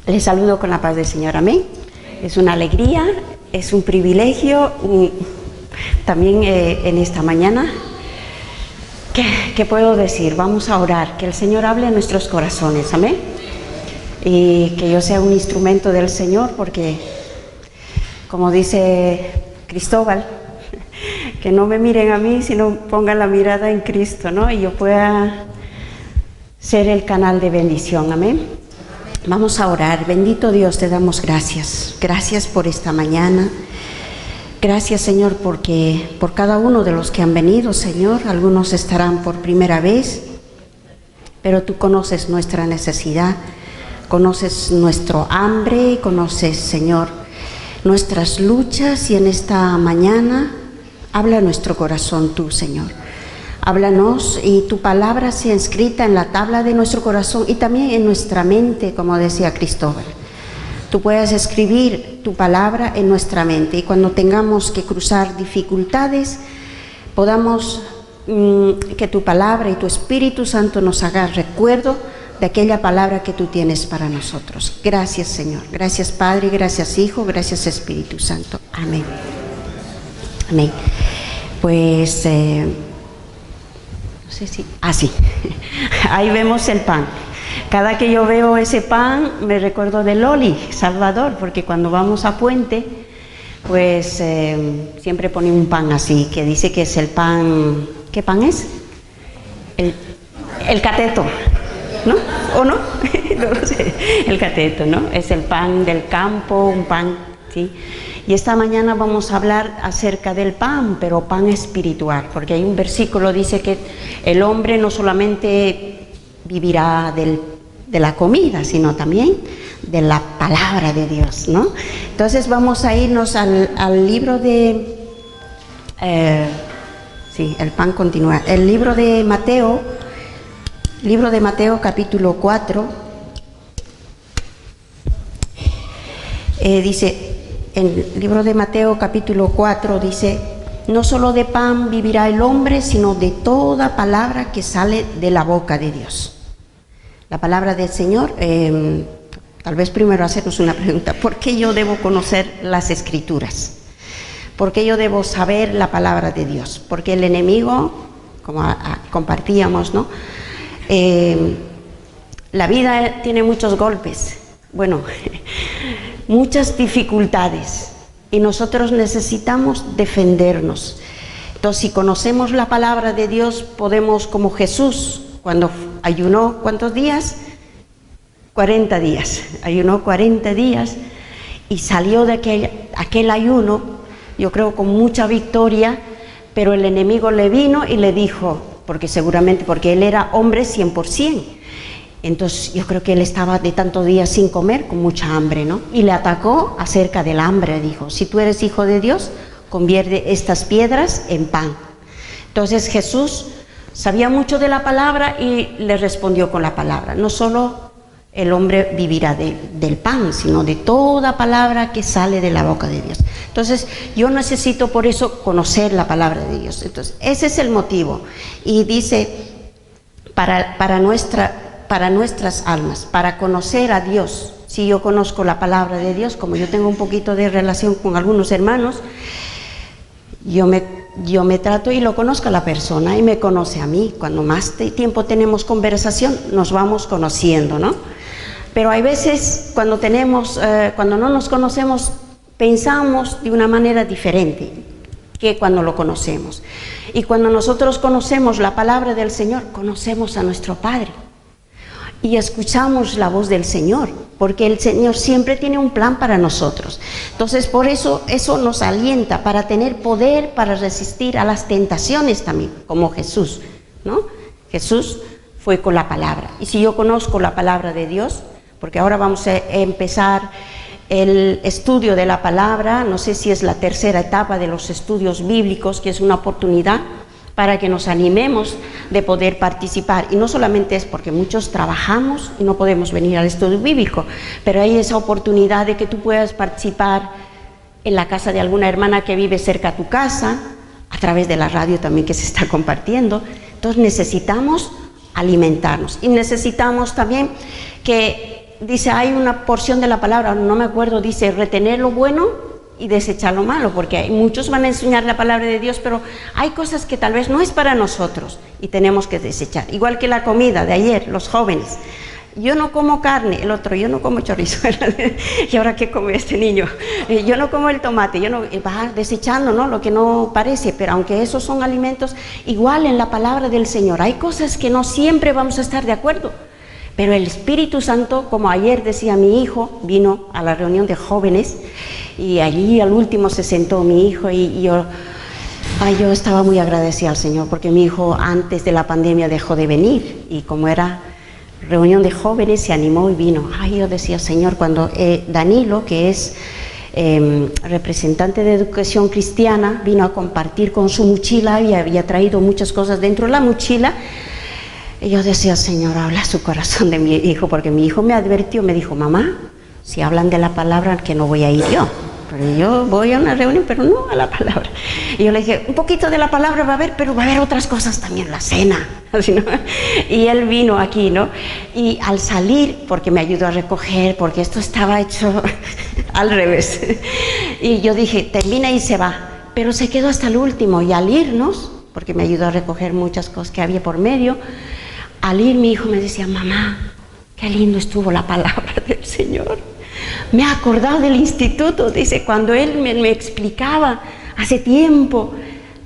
Les saludo con la paz del Señor, amén. Es una alegría, es un privilegio también en esta mañana. ¿Qué puedo decir? Vamos a orar, que el Señor hable en nuestros corazones, amén. Y que yo sea un instrumento del Señor, porque como dice Cristóbal, que no me miren a mí, sino pongan la mirada en Cristo, ¿no? Y yo pueda ser el canal de bendición, amén. Vamos a orar. Bendito Dios, te damos gracias. Gracias por esta mañana. Gracias, Señor, porque por cada uno de los que han venido, Señor, algunos estarán por primera vez, pero tú conoces nuestra necesidad, conoces nuestro hambre, conoces, Señor, nuestras luchas, y en esta mañana habla nuestro corazón tú, Señor. Háblanos y tu palabra sea escrita en la tabla de nuestro corazón y también en nuestra mente, como decía Cristóbal. Tú puedas escribir tu palabra en nuestra mente, y cuando tengamos que cruzar dificultades, podamos que tu palabra y tu Espíritu Santo nos haga recuerdo de aquella palabra que tú tienes para nosotros. Gracias, Señor. Gracias, Padre. Gracias, Hijo. Gracias, Espíritu Santo. Amén. Amén. Pues... sí. Ahí vemos el pan. Cada que yo veo ese pan me recuerdo de Loli, Salvador, porque cuando vamos a Puente, pues siempre pone un pan así, que dice que es el pan. ¿Qué pan es? El cateto, ¿no? ¿O no? No lo sé. El cateto, ¿no? Es el pan del campo, un pan, ¿sí? Y esta mañana vamos a hablar acerca del pan, pero pan espiritual, porque hay un versículo que dice que el hombre no solamente vivirá de la comida, sino también de la palabra de Dios, ¿no? Entonces vamos a irnos al libro de... el pan continúa. El libro de Mateo capítulo 4, dice... En el libro de Mateo capítulo 4 dice: no solo de pan vivirá el hombre, sino de toda palabra que sale de la boca de Dios. La palabra del Señor, tal vez primero hacernos una pregunta: ¿por qué yo debo conocer las Escrituras? ¿Por qué yo debo saber la palabra de Dios? Porque el enemigo, como compartíamos, ¿no? La vida tiene muchos golpes, muchas dificultades, y nosotros necesitamos defendernos. Entonces, si conocemos la palabra de Dios, podemos, como Jesús, cuando ayunó, ¿cuántos días? 40 días. Ayunó 40 días y salió de aquel ayuno, yo creo, con mucha victoria, pero el enemigo le vino y le dijo, porque él era hombre 100%. Entonces yo creo que él estaba de tantos días sin comer, con mucha hambre, ¿no? Y le atacó acerca del hambre, dijo: si tú eres hijo de Dios, convierte estas piedras en pan. Entonces Jesús sabía mucho de la palabra y le respondió con la palabra. No solo el hombre vivirá del pan, sino de toda palabra que sale de la boca de Dios. Entonces yo necesito por eso conocer la palabra de Dios. Entonces ese es el motivo. Y dice, para nuestras almas, para conocer a Dios. Si yo conozco la palabra de Dios, como yo tengo un poquito de relación con algunos hermanos, yo me trato y lo conozco a la persona y me conoce a mí. Cuando más tiempo tenemos conversación, nos vamos conociendo, ¿no? Pero hay veces cuando no nos conocemos, pensamos de una manera diferente que cuando lo conocemos. Y cuando nosotros conocemos la palabra del Señor, conocemos a nuestro Padre. Y escuchamos la voz del Señor, porque el Señor siempre tiene un plan para nosotros. Entonces, por eso nos alienta para tener poder para resistir a las tentaciones también, como Jesús, ¿no? Jesús fue con la palabra. Y si yo conozco la palabra de Dios, porque ahora vamos a empezar el estudio de la palabra, no sé si es la tercera etapa de los estudios bíblicos, que es una oportunidad para que nos animemos de poder participar. Y no solamente es porque muchos trabajamos y no podemos venir al estudio bíblico, pero hay esa oportunidad de que tú puedas participar en la casa de alguna hermana que vive cerca a tu casa, a través de la radio también que se está compartiendo. Entonces necesitamos alimentarnos y necesitamos también que dice, hay una porción de la palabra, no me acuerdo, dice, retener lo bueno y desechar lo malo, porque muchos van a enseñar la palabra de Dios, pero hay cosas que tal vez no es para nosotros y tenemos que desechar. Igual que la comida de ayer, los jóvenes. Yo no como carne, el otro, yo no como chorizo. ¿Y ahora qué come este niño? Yo no como el tomate, yo no, va desechando, ¿no? Lo que no parece, pero aunque esos son alimentos, igual en la palabra del Señor, hay cosas que no siempre vamos a estar de acuerdo. Pero el Espíritu Santo, como ayer decía mi hijo, vino a la reunión de jóvenes y allí al último se sentó mi hijo y yo estaba muy agradecida al Señor porque mi hijo antes de la pandemia dejó de venir y como era reunión de jóvenes se animó y vino. Yo decía, Señor, cuando Danilo, que es representante de educación cristiana, vino a compartir con su mochila y había traído muchas cosas dentro de la mochila. Y yo decía, Señor, habla a su corazón de mi hijo, porque mi hijo me advirtió, me dijo, mamá, si hablan de la palabra, que no voy a ir yo. Pero yo voy a una reunión, pero no a la palabra. Y yo le dije, un poquito de la palabra va a haber, pero va a haber otras cosas también, la cena. Así, ¿no? Y él vino aquí, ¿no? Y al salir, porque me ayudó a recoger, porque esto estaba hecho al revés. Y yo dije, termina y se va. Pero se quedó hasta el último. Y al irnos, porque me ayudó a recoger muchas cosas que había por medio, al ir mi hijo me decía, mamá, qué lindo estuvo la palabra del Señor. Me he acordado del instituto, dice, cuando él me explicaba hace tiempo,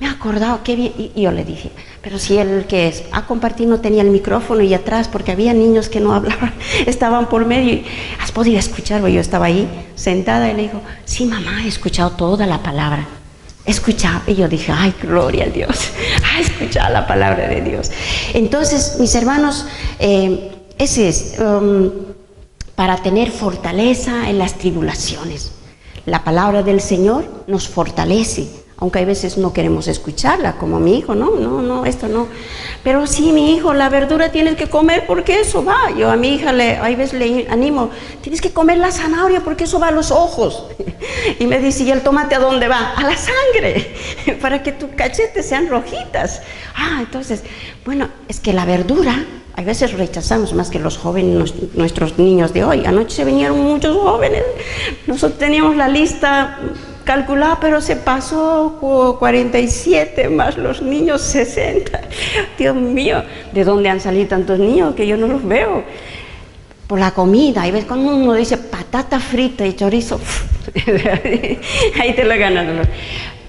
me he acordado, qué bien. Y yo le dije, pero si él que es a compartir no tenía el micrófono y atrás, porque había niños que no hablaban, estaban por medio y has podido escucharlo. Yo estaba ahí sentada y le dijo, sí mamá, he escuchado toda la palabra. He escuchado, y yo dije, ay, gloria a Dios, he escuchado la palabra de Dios. Entonces, mis hermanos, ese es para tener fortaleza en las tribulaciones. La palabra del Señor nos fortalece, aunque hay veces no queremos escucharla, como mi hijo, no, esto no. Pero sí, mi hijo, la verdura tienes que comer porque eso va. Yo a mi hija hay veces le animo, tienes que comer la zanahoria porque eso va a los ojos. Y me dice, ¿y el tomate a dónde va? A la sangre, para que tus cachetes sean rojitas. Entonces, bueno, es que la verdura, a veces rechazamos más que los jóvenes, nuestros niños de hoy. Anoche se vinieron muchos jóvenes, nosotros teníamos la lista calculada, pero se pasó 47 más los niños 60. Dios mío, ¿de dónde han salido tantos niños que yo no los veo? Por la comida, y ves cuando uno dice patata frita y chorizo, ahí te lo ganan.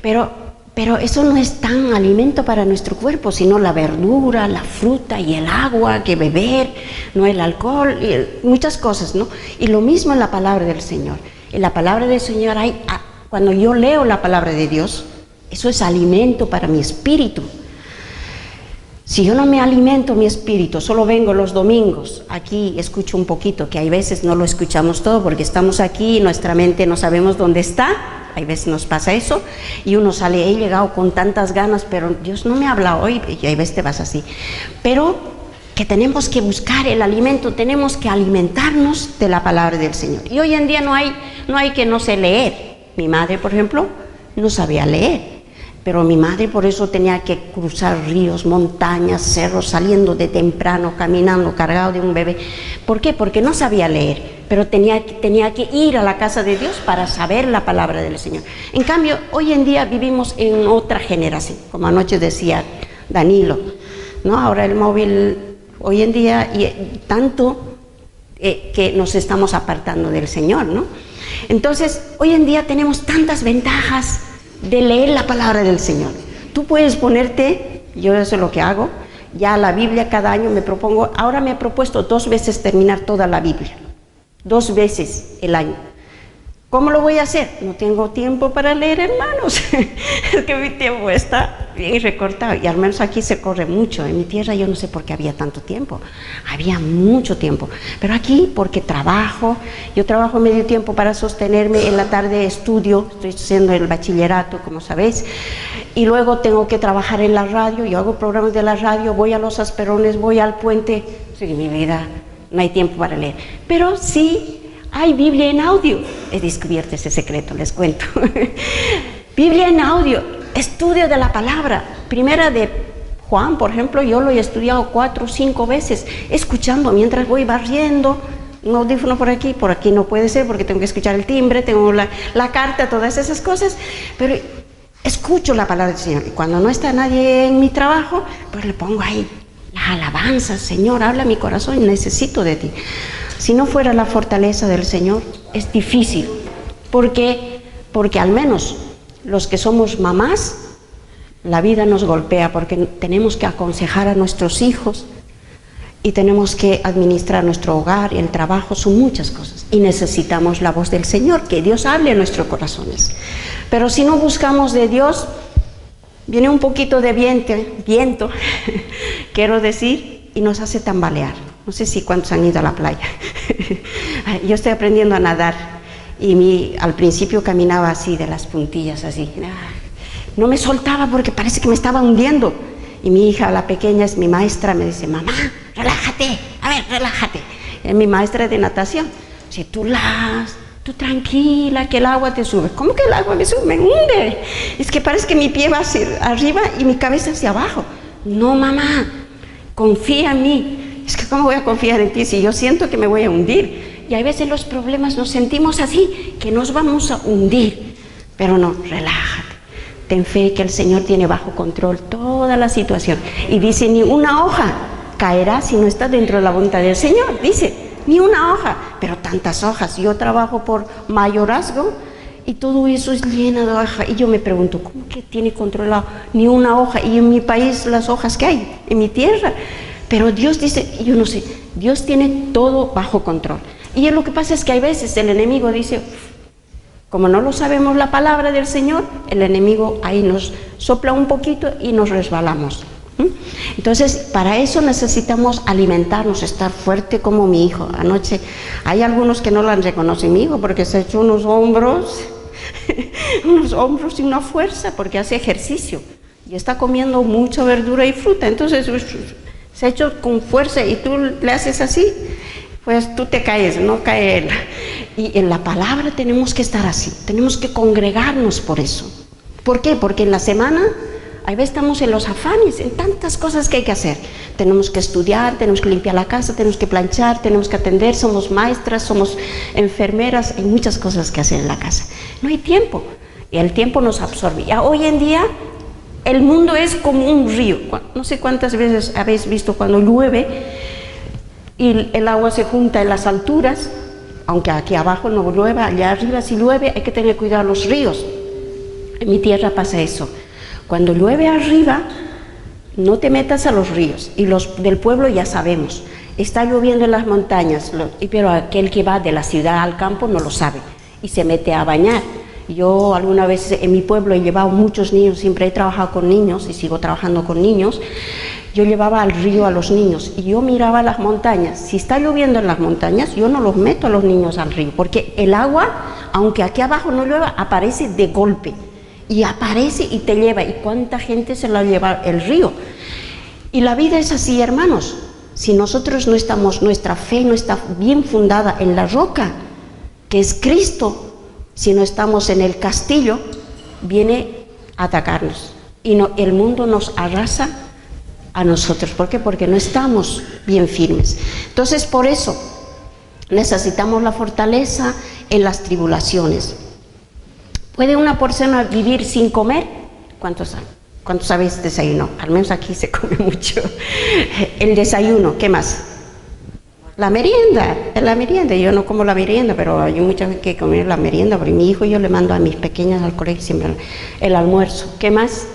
Pero eso no es tan alimento para nuestro cuerpo, sino la verdura, la fruta y el agua que beber, no el alcohol, y muchas cosas, ¿no? Y lo mismo en la palabra del Señor. En la palabra del Señor cuando yo leo la palabra de Dios, eso es alimento para mi espíritu. Si yo no me alimento mi espíritu, solo vengo los domingos, aquí escucho un poquito, que hay veces no lo escuchamos todo porque estamos aquí y nuestra mente no sabemos dónde está, hay veces nos pasa eso, y uno sale, he llegado con tantas ganas, pero Dios no me habla hoy, y hay veces te vas así. Pero que tenemos que buscar el alimento, tenemos que alimentarnos de la palabra del Señor. Y hoy en día no hay que no sé leer. Mi madre, por ejemplo, no sabía leer, pero mi madre por eso tenía que cruzar ríos, montañas, cerros, saliendo de temprano, caminando, cargado de un bebé. ¿Por qué? Porque no sabía leer, pero tenía que ir a la casa de Dios para saber la palabra del Señor. En cambio, hoy en día vivimos en otra generación, como anoche decía Danilo, ¿no? Ahora el móvil, hoy en día, y tanto que nos estamos apartando del Señor, ¿no? Entonces, hoy en día tenemos tantas ventajas de leer la palabra del Señor. Tú puedes ponerte, yo eso es lo que hago, ya la Biblia cada año me propongo, ahora me he propuesto 2 veces terminar toda la Biblia, 2 veces el año. ¿Cómo lo voy a hacer? No tengo tiempo para leer, hermanos. Es que mi tiempo está bien recortado y al menos aquí se corre mucho. En mi tierra yo no sé por qué había tanto tiempo. Había mucho tiempo. Pero aquí porque yo trabajo medio tiempo para sostenerme. En la tarde estudio, estoy haciendo el bachillerato, como sabéis. Y luego tengo que trabajar en la radio. Yo hago programas de la radio, voy a Los Asperones, voy al puente. Sí, mi vida, no hay tiempo para leer. Pero sí, hay Biblia en audio. He descubierto ese secreto, les cuento. Biblia en audio, estudio de la palabra. Primera de Juan, por ejemplo, yo lo he estudiado 4 o 5 veces, escuchando mientras voy barriendo, un audífono por aquí no puede ser porque tengo que escuchar el timbre, tengo la carta, todas esas cosas, pero escucho la palabra del Señor. Y cuando no está nadie en mi trabajo, pues le pongo ahí las alabanzas. Señor, habla mi corazón, necesito de ti. Si no fuera la fortaleza del Señor, es difícil, porque al menos los que somos mamás, la vida nos golpea porque tenemos que aconsejar a nuestros hijos y tenemos que administrar nuestro hogar y el trabajo, son muchas cosas. Y necesitamos la voz del Señor, que Dios hable en nuestros corazones. Pero si no buscamos de Dios, viene un poquito de viento, quiero decir, y nos hace tambalear. No sé si cuántos han ido a la playa. Yo estoy aprendiendo a nadar y al principio caminaba así, de las puntillas así. No me soltaba porque parece que me estaba hundiendo. Y mi hija, la pequeña, es mi maestra, me dice, mamá, relájate, a ver, relájate. Es mi maestra de natación. Si tú tranquila, que el agua te sube. ¿Cómo que el agua me sube? Me hunde. Es que parece que mi pie va hacia arriba y mi cabeza hacia abajo. No, mamá, confía en mí. Es que ¿cómo voy a confiar en ti si yo siento que me voy a hundir? Y a veces los problemas nos sentimos así, que nos vamos a hundir. Pero no, relájate. Ten fe que el Señor tiene bajo control toda la situación. Y dice, ni una hoja caerá si no está dentro de la voluntad del Señor. Dice, ni una hoja, pero tantas hojas. Yo trabajo por mayorazgo y todo eso es lleno de hojas. Y yo me pregunto, ¿cómo que tiene controlado ni una hoja? Y en mi país las hojas que hay, en mi tierra. Pero Dios dice, yo no sé, Dios tiene todo bajo control. Y lo que pasa es que hay veces el enemigo dice, como no lo sabemos la palabra del Señor, el enemigo ahí nos sopla un poquito y nos resbalamos. Entonces, para eso necesitamos alimentarnos, estar fuerte como mi hijo. Anoche hay algunos que no lo han reconocido, mi hijo, porque se ha hecho unos hombros y una fuerza, porque hace ejercicio y está comiendo mucha verdura y fruta. Entonces, se ha hecho con fuerza y tú le haces así, pues tú te caes, no cae él. Y en la palabra tenemos que estar así, tenemos que congregarnos por eso. ¿Por qué? Porque en la semana, a veces estamos en los afanes, en tantas cosas que hay que hacer. Tenemos que estudiar, tenemos que limpiar la casa, tenemos que planchar, tenemos que atender, somos maestras, somos enfermeras, hay muchas cosas que hacer en la casa. No hay tiempo, y el tiempo nos absorbe. Ya hoy en día, el mundo es como un río. No sé cuántas veces habéis visto cuando llueve y el agua se junta en las alturas, aunque aquí abajo no llueva, allá arriba si llueve hay que tener cuidado los ríos. En mi tierra pasa eso. Cuando llueve arriba, no te metas a los ríos. Y los del pueblo ya sabemos. Está lloviendo en las montañas, pero aquel que va de la ciudad al campo no lo sabe y se mete a bañar. Yo alguna vez en mi pueblo he llevado muchos niños, siempre he trabajado con niños y sigo trabajando con niños. Yo llevaba al río a los niños y yo miraba las montañas. Si está lloviendo en las montañas, yo no los meto a los niños al río, porque el agua, aunque aquí abajo no llueva, aparece de golpe. Y aparece y te lleva. ¿Y cuánta gente se la lleva el río? Y la vida es así, hermanos. Si nosotros no estamos, nuestra fe no está bien fundada en la roca, que es Cristo, si no estamos en el castillo, viene a atacarnos. Y el mundo nos arrasa a nosotros. ¿Por qué? Porque no estamos bien firmes. Entonces, por eso necesitamos la fortaleza en las tribulaciones. ¿Puede una persona vivir sin comer? ¿Cuántos habéis desayunado? Al menos aquí se come mucho. El desayuno, ¿qué más? La merienda. Yo no como la merienda, pero hay mucha gente que come la merienda. Porque mi hijo, yo le mando a mis pequeñas al colegio siempre el almuerzo. ¿Qué más?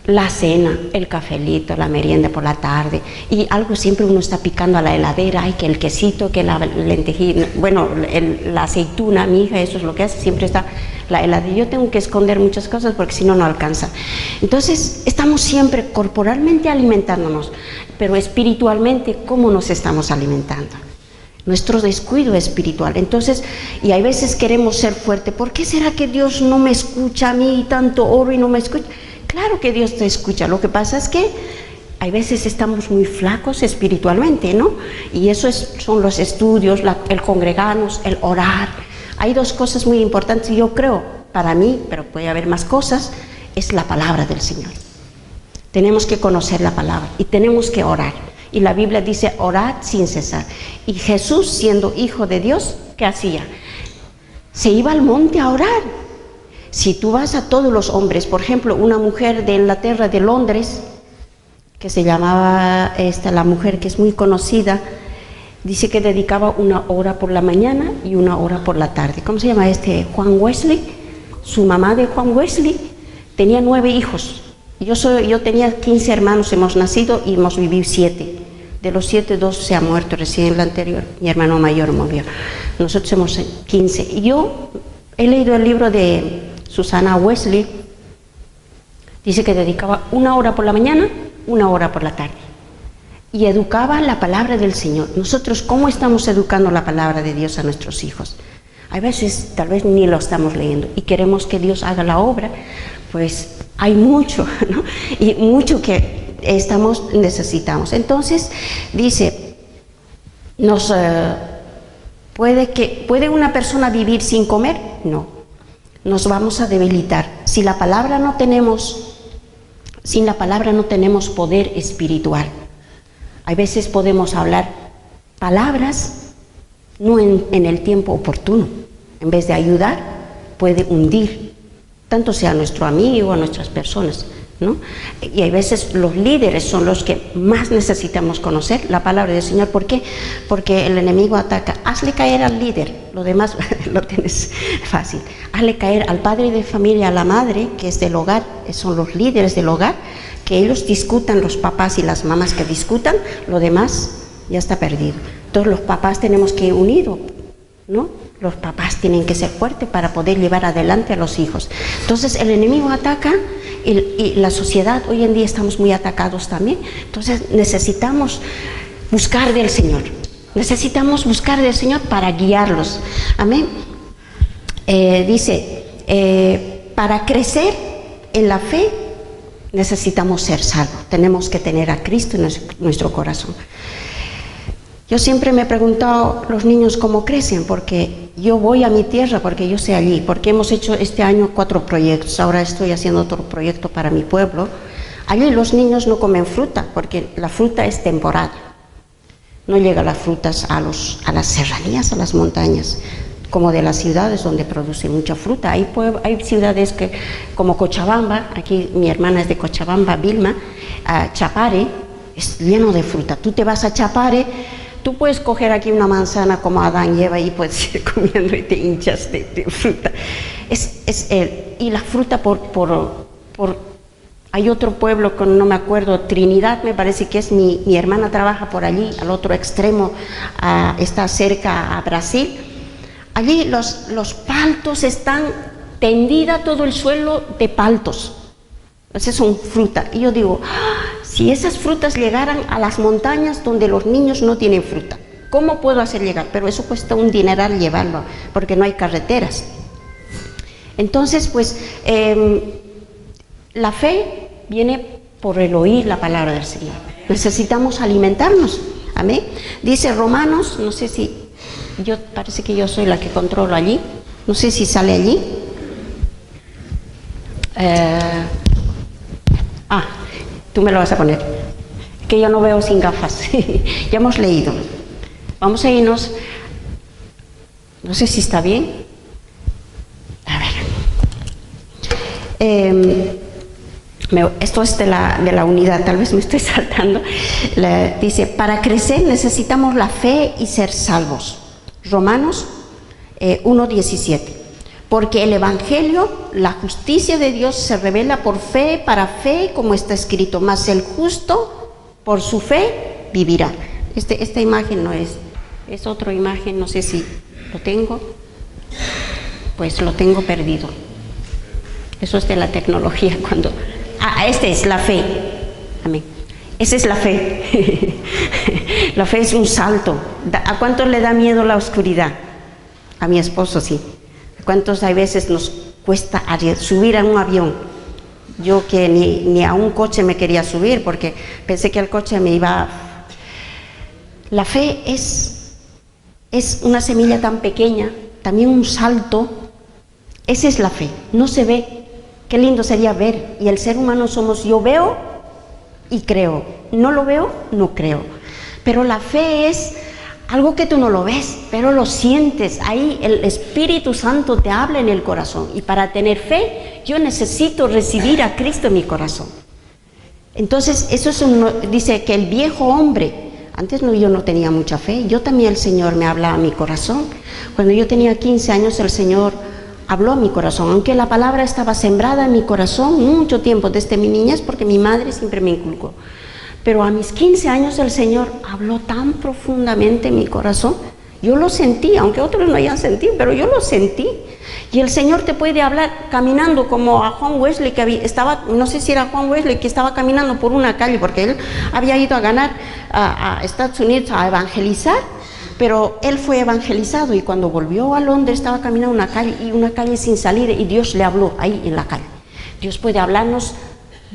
La cena, el cafelito, la merienda por la tarde. Y algo siempre uno está picando a la heladera, que el quesito, que la lentejita, bueno, la aceituna, mi hija, eso es lo que hace, siempre está la heladera. Yo tengo que esconder muchas cosas porque si no, no alcanza. Entonces, estamos siempre corporalmente alimentándonos, pero espiritualmente, ¿cómo nos estamos alimentando? Nuestro descuido espiritual. Entonces, y hay veces queremos ser fuertes. ¿Por qué será que Dios no me escucha a mí, tanto oro y no me escucha? Claro que Dios te escucha, lo que pasa es que hay veces estamos muy flacos espiritualmente, ¿no? Y eso son los estudios, el congregarnos, el orar. Hay dos cosas muy importantes, yo creo, para mí, pero puede haber más cosas, es la palabra del Señor. Tenemos que conocer la palabra y tenemos que orar. Y la Biblia dice, orad sin cesar. Y Jesús, siendo hijo de Dios, ¿qué hacía? Se iba al monte a orar. Si tú vas a todos los hombres, por ejemplo, una mujer de Inglaterra, de Londres, que se llamaba, la mujer que es muy conocida, dice que dedicaba 1 hora por la mañana y 1 hora por la tarde. ¿Cómo se llama Juan Wesley? Su mamá de Juan Wesley tenía 9 hijos. Yo tenía 15 hermanos, hemos nacido y hemos vivido 7. De los 7, 2 se han muerto recién, el anterior, mi hermano mayor murió. Nosotros somos 15. Y yo he leído el libro de Susana Wesley, dice que dedicaba 1 hora por la mañana, 1 hora por la tarde. Y educaba la palabra del Señor. Nosotros, ¿cómo estamos educando la palabra de Dios a nuestros hijos? Hay veces, tal vez ni lo estamos leyendo y queremos que Dios haga la obra, pues hay mucho, ¿no? Y mucho que necesitamos. Entonces, dice, ¿puede una persona vivir sin comer? No, nos vamos a debilitar. Sin la palabra no tenemos poder espiritual. Hay veces podemos hablar palabras no en el tiempo oportuno. En vez de ayudar, puede hundir, tanto sea nuestro amigo o nuestras personas, ¿no? Y hay veces los líderes son los que más necesitamos conocer la palabra del Señor. ¿Por qué? Porque el enemigo ataca. Hazle caer al líder, lo demás lo tienes fácil. Hazle caer al padre de familia, a la madre, que es del hogar, son los líderes del hogar, que ellos discutan, los papás y las mamás que discutan, lo demás ya está perdido. Entonces los papás tenemos que ir unidos, ¿no? Los papás tienen que ser fuertes para poder llevar adelante a los hijos. Entonces el enemigo ataca y la sociedad, hoy en día estamos muy atacados también. Entonces necesitamos buscar del Señor. Necesitamos buscar del Señor para guiarlos. Amén. Dice, para crecer en la fe necesitamos ser salvos. Tenemos que tener a Cristo en nuestro corazón. Yo siempre me he preguntado los niños cómo crecen, porque yo voy a mi tierra, porque yo sé allí, porque hemos hecho este año 4 proyectos, ahora estoy haciendo otro proyecto para mi pueblo. Allí los niños no comen fruta, porque la fruta es temporada. No llegan las frutas a las serranías, a las montañas, como de las ciudades donde producen mucha fruta. Hay ciudades como Cochabamba, aquí mi hermana es de Cochabamba, Vilma, Chapare, es lleno de fruta. Tú te vas a Chapare, tú puedes coger aquí una manzana como Adán y Eva y puedes ir comiendo y te hinchas de fruta. Y la fruta hay otro pueblo que no me acuerdo, Trinidad me parece que es, mi hermana trabaja por allí, al otro extremo, está cerca a Brasil. Allí los paltos están tendida todo el suelo de paltos. Esas son fruta. Y yo digo, si esas frutas llegaran a las montañas donde los niños no tienen fruta, ¿cómo puedo hacer llegar? Pero eso cuesta un dineral llevarlo, porque no hay carreteras. Entonces, pues, la fe viene por el oír la palabra del Señor. Necesitamos alimentarnos. Amén. Dice Romanos, no sé si, parece que yo soy la que controlo allí, no sé si sale allí. Tú me lo vas a poner, que yo no veo sin gafas. Ya hemos leído. Vamos a irnos, no sé si está bien. A ver. Esto es de la unidad, tal vez me estoy saltando. Dice, para crecer necesitamos la fe y ser salvos. Romanos 1:17. Porque el Evangelio, la justicia de Dios se revela por fe, para fe, como está escrito, mas el justo por su fe vivirá. Esta imagen no es otra imagen, no sé si lo tengo, pues lo tengo perdido. Eso es de la tecnología cuando... esta es la fe. Amén. Esa es la fe. La fe es un salto. ¿A cuántos le da miedo la oscuridad? A mi esposo sí. ¿Cuántos hay veces nos cuesta subir a un avión? Yo que ni a un coche me quería subir porque pensé que el coche me iba... La fe es una semilla tan pequeña, también un salto. Esa es la fe, no se ve. Qué lindo sería ver. Y el ser humano somos, yo veo y creo. No lo veo, no creo. Pero la fe es algo que tú no lo ves, pero lo sientes. Ahí el Espíritu Santo te habla en el corazón. Y para tener fe, yo necesito recibir a Cristo en mi corazón. Entonces, eso es dice que el viejo hombre, antes yo no tenía mucha fe, yo también el Señor me hablaba a mi corazón. Cuando yo tenía 15 años, el Señor habló a mi corazón, aunque la palabra estaba sembrada en mi corazón mucho tiempo, desde mi niñez, porque mi madre siempre me inculcó. Pero a mis 15 años el Señor habló tan profundamente en mi corazón. Yo lo sentí, aunque otros no hayan sentido, pero yo lo sentí. Y el Señor te puede hablar caminando, como a Juan Wesley, que estaba, no sé si era Juan Wesley, que estaba caminando por una calle, porque él había ido a ganar a Estados Unidos a evangelizar, pero él fue evangelizado y cuando volvió a Londres estaba caminando una calle sin salir, y Dios le habló ahí en la calle. Dios puede hablarnos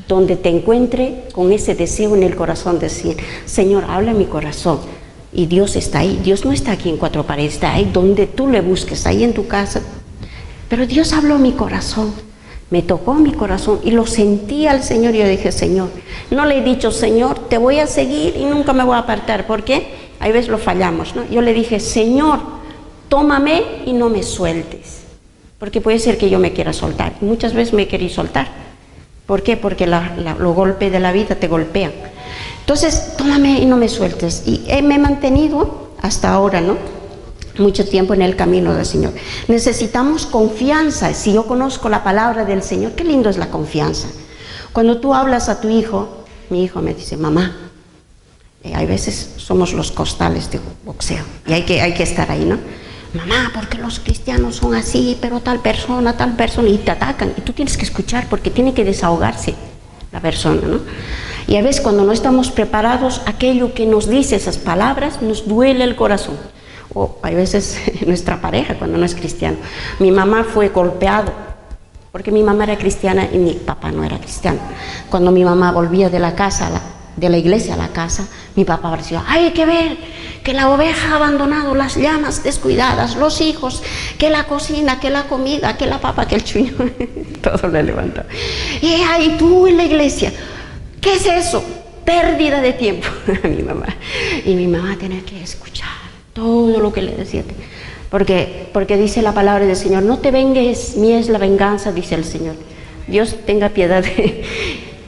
donde te encuentre con ese deseo en el corazón, decir, Señor, habla en mi corazón. Y Dios está ahí. Dios no está aquí en cuatro paredes, está ahí donde tú le busques, ahí en tu casa. Pero Dios habló a mi corazón, me tocó mi corazón y lo sentí al Señor. Y yo dije, Señor, no le he dicho, Señor, te voy a seguir y nunca me voy a apartar, porque hay veces lo fallamos, ¿no? Yo le dije, Señor, tómame y no me sueltes, porque puede ser que yo me quiera soltar. Muchas veces me querí soltar. ¿Por qué? Porque los golpes de la vida te golpean. Entonces, tómame y no me sueltes. Y me he mantenido hasta ahora, ¿no? Mucho tiempo en el camino del Señor. Necesitamos confianza. Si yo conozco la palabra del Señor, qué lindo es la confianza. Cuando tú hablas a tu hijo, mi hijo me dice, mamá, hay veces somos los costales de boxeo y hay que estar ahí, ¿no? Mamá, ¿por qué los cristianos son así? Pero tal persona, y te atacan. Y tú tienes que escuchar porque tiene que desahogarse la persona, ¿no? Y a veces cuando no estamos preparados, aquello que nos dice esas palabras nos duele el corazón. O hay veces nuestra pareja cuando no es cristiano. Mi mamá fue golpeado porque mi mamá era cristiana y mi papá no era cristiano. Cuando mi mamá volvía de la iglesia a la casa, mi papá decía, hay que ver que la oveja ha abandonado las llamas descuidadas, los hijos, que la cocina, que la comida, que la papa, que el chuño, todo le levantó. Y ahí tú en la iglesia, ¿qué es eso? Pérdida de tiempo a mi mamá. Y mi mamá tenía que escuchar todo lo que le decía. Porque dice la palabra del Señor, no te vengues, mía es la venganza, dice el Señor. Dios tenga piedad.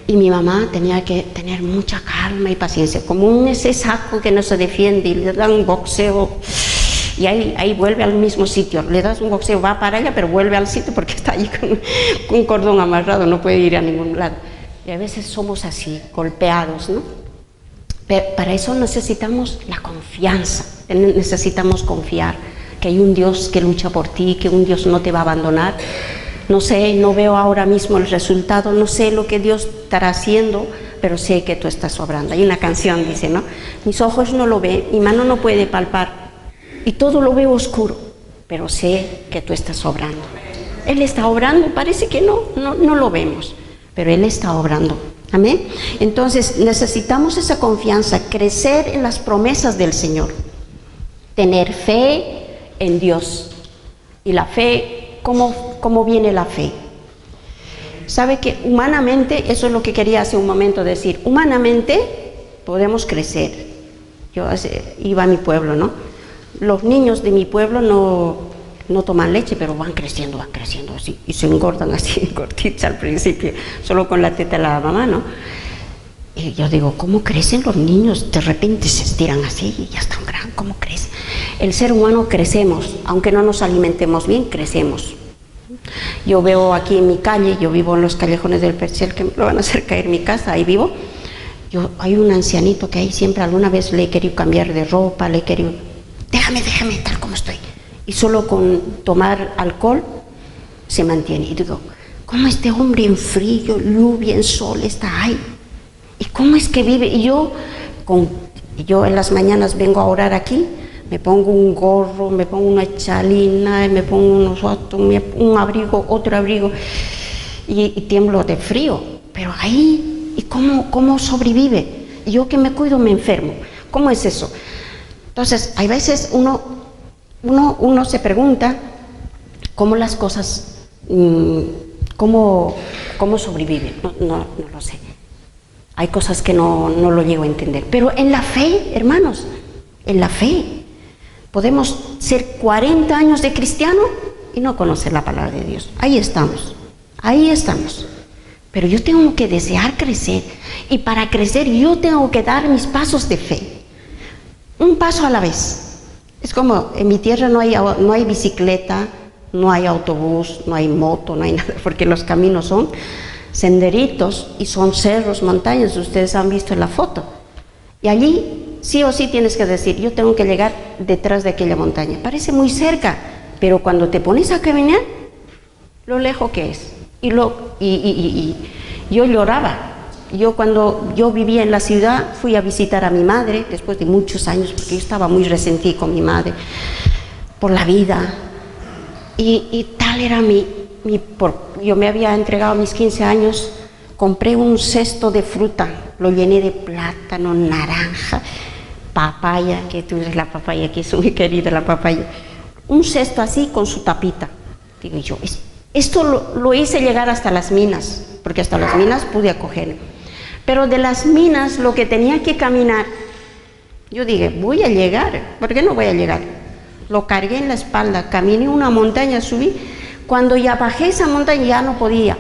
Y mi mamá tenía que tener mucha calma y paciencia, como ese saco que no se defiende y le dan un boxeo y ahí vuelve al mismo sitio. Le das un boxeo, va para allá, pero vuelve al sitio porque está allí con un cordón amarrado, no puede ir a ningún lado. Y a veces somos así, golpeados, ¿no? Pero para eso necesitamos la confianza, necesitamos confiar que hay un Dios que lucha por ti, que un Dios no te va a abandonar. No sé, no veo ahora mismo el resultado, no sé lo que Dios estará haciendo, pero sé que tú estás obrando. Hay una canción, dice, ¿no? Mis ojos no lo ven, mi mano no puede palpar, y todo lo veo oscuro, pero sé que tú estás obrando. Él está obrando, parece que no lo vemos, pero Él está obrando. Amén. Entonces, necesitamos esa confianza, crecer en las promesas del Señor, tener fe en Dios. Y la fe, ¿cómo viene la fe? Sabe que humanamente, eso es lo que quería hace un momento decir, humanamente podemos crecer. Yo iba a mi pueblo, ¿no? Los niños de mi pueblo no toman leche, pero van creciendo así, y se engordan así, cortitos al principio, solo con la teta de la mamá, ¿no? Y yo digo, ¿cómo crecen los niños? De repente se estiran así y ya están grandes, ¿cómo crecen? El ser humano crecemos, aunque no nos alimentemos bien, crecemos. Yo veo aquí en mi calle, yo vivo en los callejones del Perciel, que me lo van a hacer caer mi casa, ahí vivo. Hay un ancianito que ahí siempre alguna vez le he querido cambiar de ropa, le he querido, déjame tal como estoy. Y solo con tomar alcohol se mantiene. Y digo, ¿cómo este hombre en frío, lluvia, en sol está ahí? ¿Y cómo es que vive? Y yo en las mañanas vengo a orar aquí, me pongo un gorro, me pongo una chalina, me pongo un abrigo, otro abrigo, y tiemblo de frío. Pero ahí, ¿y cómo sobrevive? Y yo que me cuido me enfermo. ¿Cómo es eso? Entonces, hay veces uno se pregunta cómo las cosas, cómo sobreviven. No lo sé. Hay cosas que no lo llego a entender. Pero en la fe, hermanos, en la fe, podemos ser 40 años de cristiano y no conocer la palabra de Dios. Ahí estamos, ahí estamos. Pero yo tengo que desear crecer. Y para crecer yo tengo que dar mis pasos de fe. Un paso a la vez. Es como en mi tierra no hay bicicleta, no hay autobús, no hay moto, no hay nada, porque los caminos son senderitos y son cerros, montañas, ustedes han visto en la foto. Y allí sí o sí tienes que decir, yo tengo que llegar detrás de aquella montaña. Parece muy cerca, pero cuando te pones a caminar, lo lejos que es. Y yo lloraba. Cuando yo vivía en la ciudad, fui a visitar a mi madre, después de muchos años, porque yo estaba muy resentida con mi madre, por la vida. Y tal era yo me había entregado a mis 15 años, compré un cesto de fruta, lo llené de plátano, naranja, papaya, que tú eres la papaya, que es muy querida la papaya. Un cesto así con su tapita. Digo yo, esto lo hice llegar hasta las minas, porque hasta las minas pude acoger. Pero de las minas, lo que tenía que caminar, yo dije, voy a llegar, ¿por qué no voy a llegar? Lo cargué en la espalda, caminé una montaña, subí. Cuando ya bajé esa montaña ya no podía.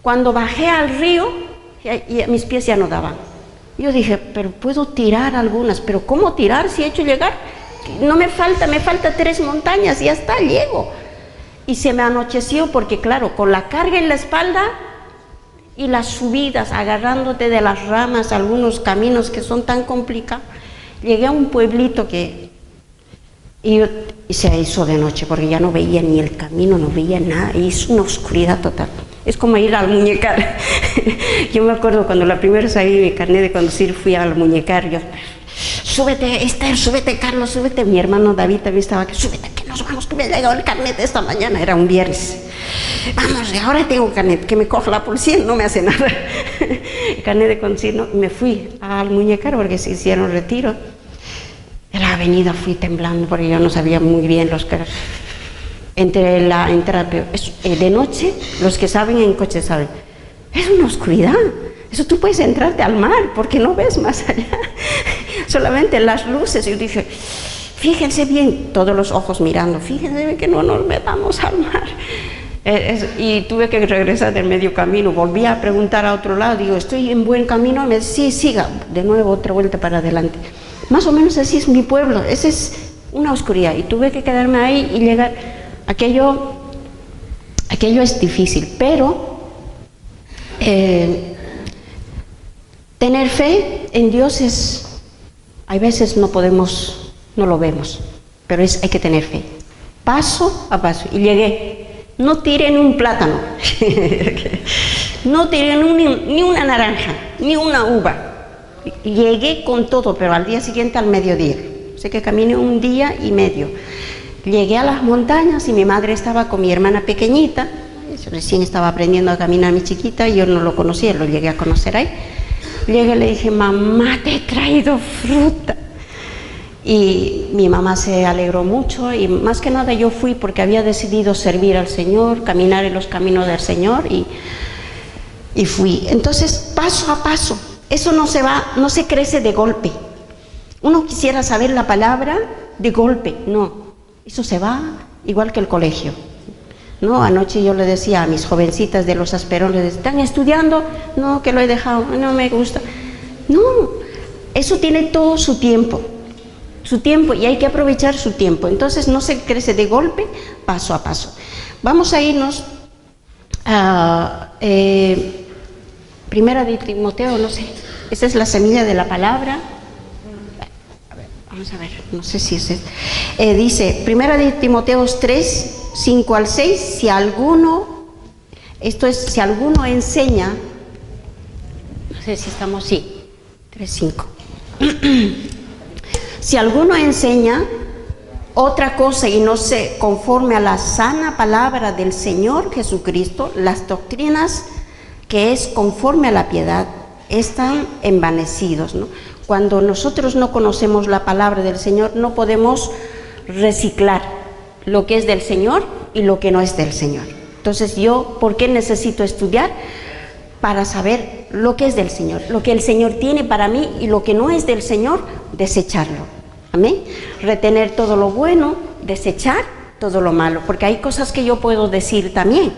Cuando bajé al río, mis pies ya no daban. Yo dije, pero puedo tirar algunas, pero ¿cómo tirar si he hecho llegar? No me falta 3 montañas y ya está, llego. Y se me anocheció porque claro, con la carga en la espalda y las subidas, agarrándote de las ramas, algunos caminos que son tan complicados, llegué a un pueblito y se hizo de noche porque ya no veía ni el camino, no veía nada, y es una oscuridad total. Es como ir al Muñecar. Yo me acuerdo cuando la primera vez salí mi carnet de conducir, fui al Muñecar, yo, súbete Esther, súbete Carlos, súbete, mi hermano David también estaba aquí, súbete que nos vamos, que me ha llegado el carnet esta mañana, era un viernes. Vamos, ahora tengo carnet, que me coja la policía, no me hace nada. Carnet de conducir, no, me fui al Muñecar porque se hicieron retiro. En la avenida fui temblando porque yo no sabía muy bien los carros. De noche, los que saben en coche saben, es una oscuridad. Eso tú puedes entrarte al mar porque no ves más allá. Solamente las luces. Yo dije, fíjense bien, todos los ojos mirando, fíjense bien que no nos metamos al mar. Y tuve que regresar del medio camino, volví a preguntar a otro lado, digo, ¿estoy en buen camino? Me dice, sí, siga, de nuevo otra vuelta para adelante. Más o menos así es mi pueblo, esa es una oscuridad, y tuve que quedarme ahí y llegar. Aquello es difícil, pero tener fe en Dios hay veces no lo vemos, pero hay que tener fe, paso a paso, y llegué. No tiré ni un plátano, no tiré ni una naranja, ni una uva. Llegué con todo, pero al día siguiente al mediodía. Sé que caminé un día y medio. Llegué a las montañas y mi madre estaba con mi hermana pequeñita, recién estaba aprendiendo a caminar mi chiquita, y yo no lo conocía, lo llegué a conocer ahí. Llegué y le dije, mamá, te he traído fruta. Y mi mamá se alegró mucho, y más que nada yo fui porque había decidido servir al Señor, caminar en los caminos del Señor, y fui. Entonces, paso a paso, eso no se crece de golpe. Uno quisiera saber la palabra de golpe, no, eso se va igual que el colegio. No, anoche yo le decía a mis jovencitas de los Asperones, ¿están estudiando? No, que lo he dejado, no me gusta. No, eso tiene todo su tiempo, y hay que aprovechar su tiempo. Entonces no se crece de golpe, paso a paso. Vamos a irnos a Primera de Timoteo, no sé, esa es la semilla de la palabra. Vamos a ver, no sé si es dice, Primera de Timoteo 3, 5 al 6, si alguno enseña, no sé si estamos, sí, 3, 5. Si alguno enseña otra cosa y no se conforme a la sana palabra del Señor Jesucristo, las doctrinas que es conforme a la piedad están envanecidos, ¿no? Cuando nosotros no conocemos la palabra del Señor, no podemos reciclar lo que es del Señor y lo que no es del Señor. Entonces ¿por qué necesito estudiar? para saber lo que es del Señor, lo que el Señor tiene para mí y lo que no es del Señor, desecharlo. Amén. Retener todo lo bueno, desechar todo lo malo, porque hay cosas que yo puedo decir también.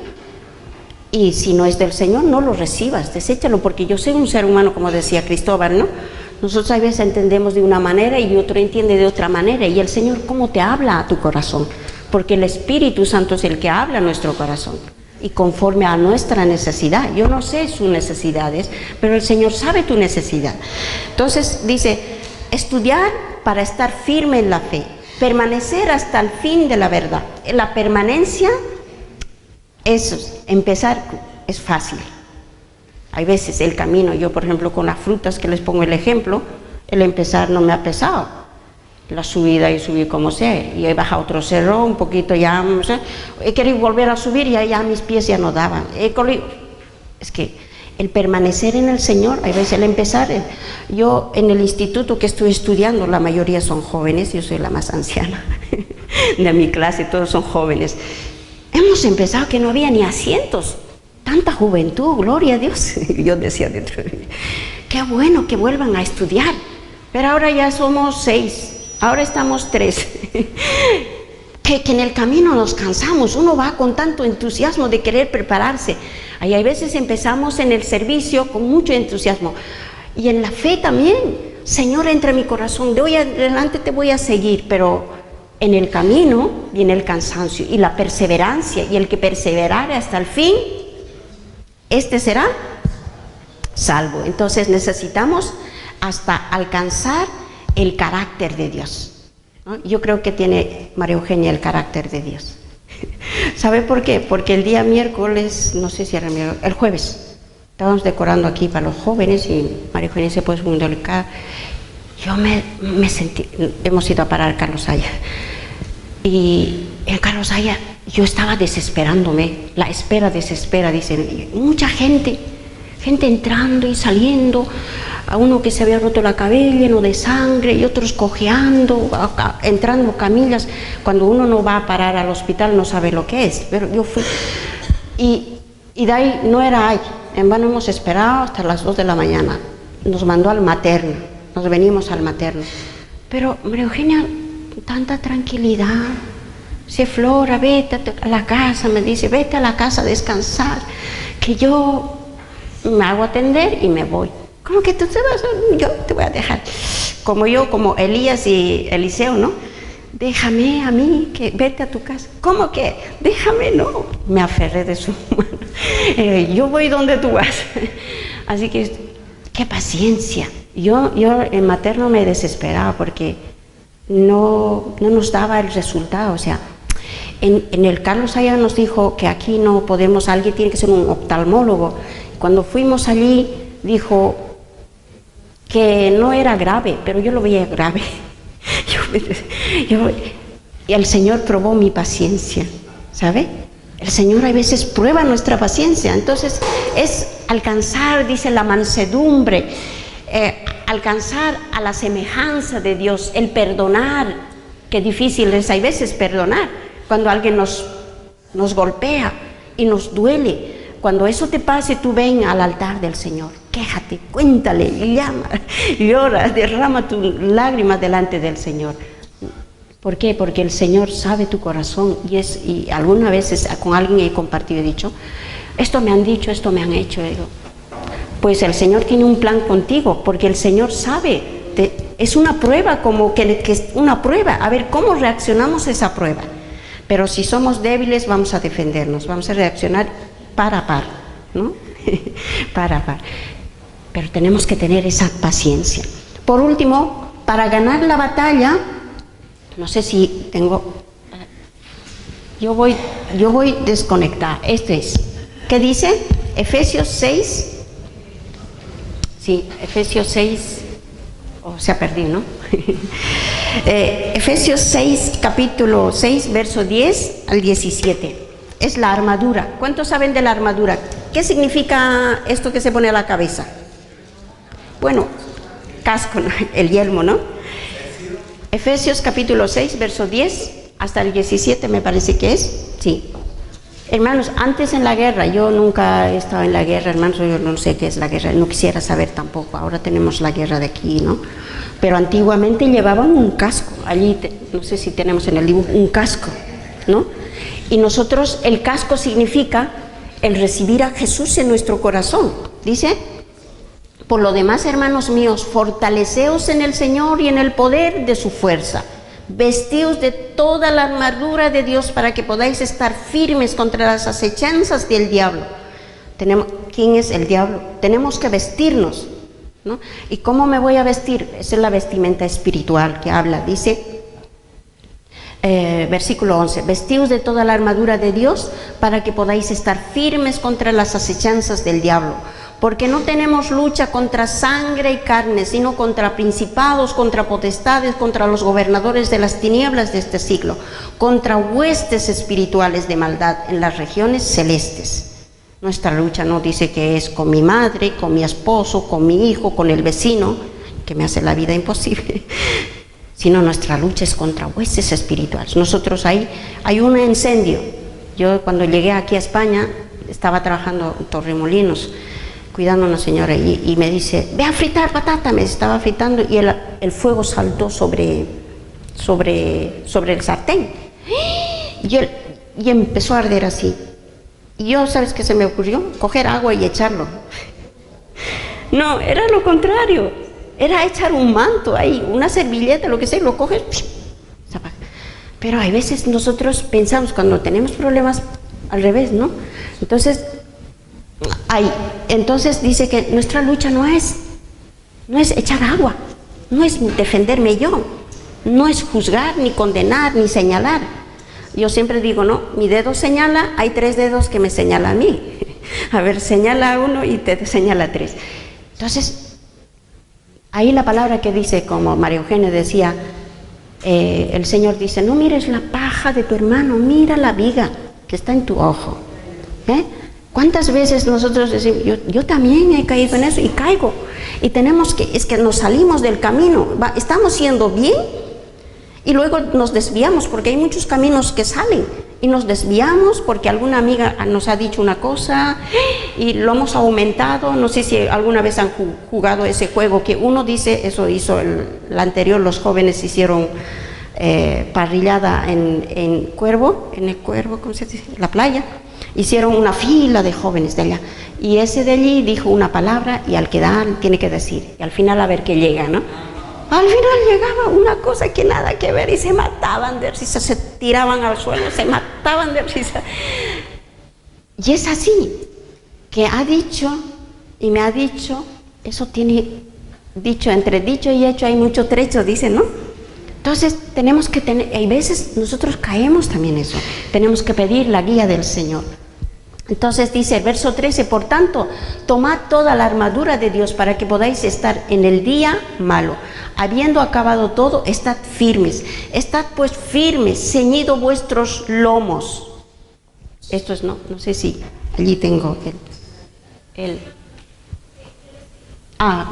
Y si no es del Señor, no lo recibas, deséchalo, porque yo soy un ser humano, como decía Cristóbal, ¿no? Nosotros a veces entendemos de una manera y otro entiende de otra manera. Y el Señor, ¿cómo te habla a tu corazón? Porque el Espíritu Santo es el que habla a nuestro corazón. Y conforme a nuestra necesidad. Yo no sé sus necesidades, pero el Señor sabe tu necesidad. Entonces dice, estudiar para estar firme en la fe, permanecer hasta el fin de la verdad. La permanencia es empezar, es fácil. Hay veces el camino, yo por ejemplo con las frutas que les pongo el ejemplo, el empezar no me ha pesado. La subida y subir como sea, y he bajado otro cerro, un poquito ya, o sea, he querido volver a subir y ya mis pies ya no daban. Es que el permanecer en el Señor, hay veces el empezar, yo en el instituto que estoy estudiando, la mayoría son jóvenes, yo soy la más anciana de mi clase, todos son jóvenes. Hemos empezado que no había ni asientos, tanta juventud, gloria a Dios. Yo decía dentro de mí, qué bueno que vuelvan a estudiar, pero ahora ya somos 6. Ahora estamos 3, que en el camino nos cansamos, uno va con tanto entusiasmo de querer prepararse. Ahí hay veces empezamos en el servicio con mucho entusiasmo. Y en la fe también, Señor, entra en mi corazón, de hoy adelante te voy a seguir, pero en el camino viene el cansancio y la perseverancia, y el que perseverare hasta el fin, este será salvo. Entonces necesitamos hasta alcanzar el carácter de Dios, ¿no? Yo creo que tiene María Eugenia el carácter de Dios. ¿Sabe por qué? Porque el día miércoles, no sé si era el jueves, estábamos decorando aquí para los jóvenes y María Eugenia se puso muy delicada. Yo me sentí, hemos ido a parar a Carlos Haya, y en Carlos Haya yo estaba desesperándome, la espera desespera, dicen, mucha gente entrando y saliendo, a uno que se había roto la cabeza lleno de sangre y otros cojeando, entrando camillas. Cuando uno no va a parar al hospital no sabe lo que es, pero yo fui y de ahí no era ahí, en vano hemos esperado hasta las 2 de la mañana, nos mandó al materno, nos venimos al materno, pero María Eugenia, tanta tranquilidad, dice, Flora, vete a la casa, me dice, vete a la casa a descansar, que yo me hago atender y me voy. ¿Cómo que tú te vas? Yo te voy a dejar. Como Elías y Eliseo, ¿no? Déjame a mí, que vete a tu casa. ¿Cómo que? Déjame, no. Me aferré de su mano. Yo voy donde tú vas. Así que, qué paciencia. Yo en materno me desesperaba porque no nos daba el resultado. O sea, en el Carlos Haya nos dijo que aquí no podemos, alguien tiene que ser un oftalmólogo. Cuando fuimos allí, dijo que no era grave, pero yo lo veía grave. Y el Señor probó mi paciencia, ¿sabe? El Señor a veces prueba nuestra paciencia. Entonces es alcanzar, dice, la mansedumbre, alcanzar a la semejanza de Dios, el perdonar, que difícil es hay veces perdonar, cuando alguien nos golpea y nos duele. Cuando eso te pase, tú ven al altar del Señor, quéjate, cuéntale, llama, llora, derrama tus lágrimas delante del Señor. ¿Por qué? Porque el Señor sabe tu corazón y algunas veces con alguien he compartido, he dicho, esto me han dicho, esto me han hecho. Digo, pues el Señor tiene un plan contigo, porque el Señor sabe, es una prueba, como que es una prueba, a ver cómo reaccionamos a esa prueba. Pero si somos débiles, vamos a defendernos, vamos a reaccionar par a par, ¿no? Par a par. Pero tenemos que tener esa paciencia. Por último, para ganar la batalla, no sé si tengo, yo voy desconectada. Esto es, ¿qué dice? Efesios 6, sí, Efesios 6, se ha perdido, ¿no? Efesios 6, capítulo 6, verso 10 al 17. Es la armadura. ¿Cuántos saben de la armadura? ¿Qué significa esto que se pone a la cabeza? Bueno, casco, ¿no? El yelmo, ¿no? Efesios capítulo 6, verso 10 hasta el 17 me parece que es. Sí. Hermanos, antes en la guerra, yo nunca he estado en la guerra, hermanos, yo no sé qué es la guerra, no quisiera saber tampoco, ahora tenemos la guerra de aquí, ¿no? Pero antiguamente llevaban un casco, allí, no sé si tenemos en el dibujo, un casco, ¿no? Y nosotros, el casco significa el recibir a Jesús en nuestro corazón, dice: por lo demás, hermanos míos, fortaleceos en el Señor y en el poder de su fuerza. Vestíos de toda la armadura de Dios para que podáis estar firmes contra las acechanzas del diablo. ¿Quién es el diablo? Tenemos que vestirnos, ¿no? ¿Y cómo me voy a vestir? Esa es la vestimenta espiritual que habla. Dice, versículo 11, vestíos de toda la armadura de Dios para que podáis estar firmes contra las acechanzas del diablo. Porque no tenemos lucha contra sangre y carne, sino contra principados, contra potestades, contra los gobernadores de las tinieblas de este siglo, contra huestes espirituales de maldad en las regiones celestes. Nuestra lucha no dice que es con mi madre, con mi esposo, con mi hijo, con el vecino, que me hace la vida imposible, sino nuestra lucha es contra huestes espirituales. Nosotros ahí hay un incendio. Yo cuando llegué aquí a España estaba trabajando en Torremolinos, cuidando a una señora, y me dice, ve a fritar patata. Me estaba fritando y el fuego saltó sobre el sartén y empezó a arder así. Y yo, ¿sabes qué se me ocurrió? Coger agua y echarlo. No, era lo contrario, era echar un manto ahí, una servilleta, lo que sea, lo coges, se apaga. Pero hay veces nosotros pensamos, cuando tenemos problemas, al revés, ¿no? Entonces dice que nuestra lucha no es echar agua, no es defenderme yo, no es juzgar, ni condenar, ni señalar. Yo siempre digo, no, mi dedo señala, hay 3 dedos que me señalan a mí. A ver, señala uno y te señala 3. Entonces, ahí la palabra que dice, como María Eugenia decía, el Señor dice, no mires la paja de tu hermano, mira la viga que está en tu ojo. ¿Cuántas veces nosotros decimos, yo también he caído en eso y caigo? Y es que nos salimos del camino, estamos siendo bien y luego nos desviamos, porque hay muchos caminos que salen y nos desviamos porque alguna amiga nos ha dicho una cosa y lo hemos aumentado. No sé si alguna vez han jugado ese juego que uno dice, eso hizo el anterior, los jóvenes hicieron parrillada en el Cuervo, ¿cómo se dice? La playa. Hicieron una fila de jóvenes de allá y ese de allí dijo una palabra y al quedar tiene que decir, y al final a ver qué llega, ¿no? Al final llegaba una cosa que nada que ver y se mataban de risa, se tiraban al suelo, se mataban de risa. Y es así, que ha dicho y me ha dicho, eso tiene dicho, entre dicho y hecho hay mucho trecho, dice, ¿no? Entonces tenemos que tener, hay veces nosotros caemos también en eso, tenemos que pedir la guía del Señor. Entonces dice el verso 13, por tanto, tomad toda la armadura de Dios para que podáis estar en el día malo. Habiendo acabado todo, estad firmes. Estad pues firmes, ceñido vuestros lomos. Esto es, no sé si allí tengo el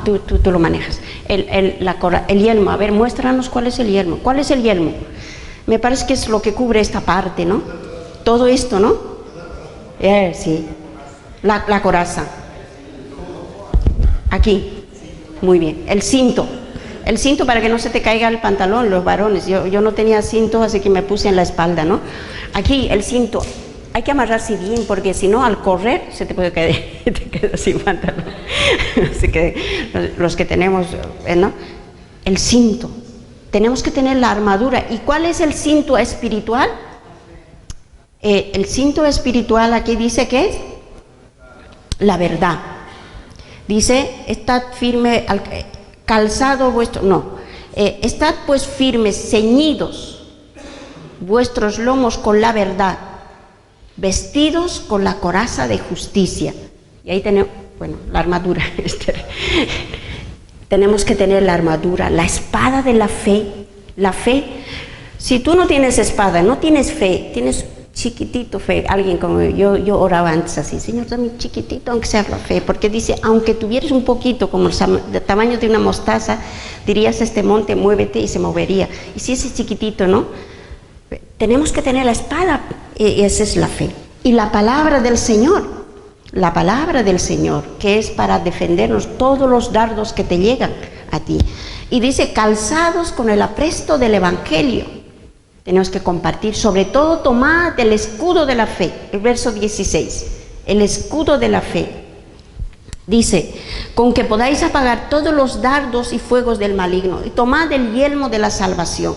tú lo manejas. El yelmo, a ver, muéstranos cuál es el yelmo. ¿Cuál es el yelmo? Me parece que es lo que cubre esta parte, ¿no? Todo esto, ¿no? Sí, la coraza. Aquí, muy bien. El cinto para que no se te caiga el pantalón, los varones. Yo no tenía cinto, así que me puse en la espalda, ¿no? Aquí, el cinto. Hay que amarrarse bien, porque si no, al correr se te puede caer, te quedas sin pantalón. Así que los que tenemos, ¿no? El cinto. Tenemos que tener la armadura. ¿Y cuál es el cinto espiritual? El cinto espiritual aquí dice que es la verdad. Dice, estad firme, calzado vuestro, estad pues firmes, ceñidos vuestros lomos con la verdad, vestidos con la coraza de justicia. Y ahí tenemos, la armadura. Tenemos que tener la armadura, la espada de la fe. La fe, si tú no tienes espada, no tienes fe, tienes chiquitito fe, alguien como yo oraba antes así, Señor, dame chiquitito, aunque sea la fe, porque dice, aunque tuvieras un poquito, como el tamaño de una mostaza, dirías este monte, muévete, y se movería. Y si ese chiquitito, ¿no? Tenemos que tener la espada, y esa es la fe. Y la palabra del Señor, que es para defendernos todos los dardos que te llegan a ti. Y dice, calzados con el apresto del Evangelio. Tenemos que compartir, sobre todo tomad el escudo de la fe, el verso 16, el escudo de la fe. Dice, con que podáis apagar todos los dardos y fuegos del maligno, y tomad el yelmo de la salvación.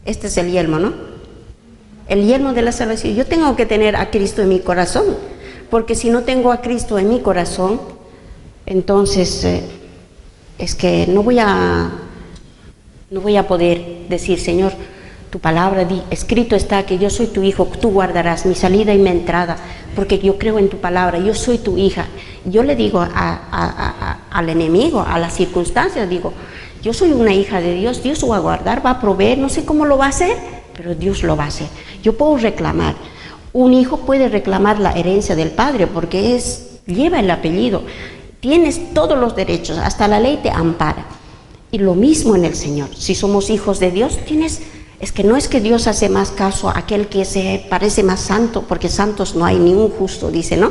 Este es el yelmo, ¿no? El yelmo de la salvación. Yo tengo que tener a Cristo en mi corazón, porque si no tengo a Cristo en mi corazón, entonces es que no voy a poder decir, Señor, tu palabra, escrito está que yo soy tu hijo, tú guardarás mi salida y mi entrada, porque yo creo en tu palabra, yo soy tu hija. Yo le digo al enemigo, a las circunstancias, digo, yo soy una hija de Dios, Dios lo va a guardar, va a proveer, no sé cómo lo va a hacer, pero Dios lo va a hacer. Yo puedo reclamar, un hijo puede reclamar la herencia del padre, porque lleva el apellido, tienes todos los derechos, hasta la ley te ampara. Y lo mismo en el Señor, si somos hijos de Dios, es que no es que Dios hace más caso a aquel que se parece más santo, porque santos no hay, ni un justo, dice, ¿no?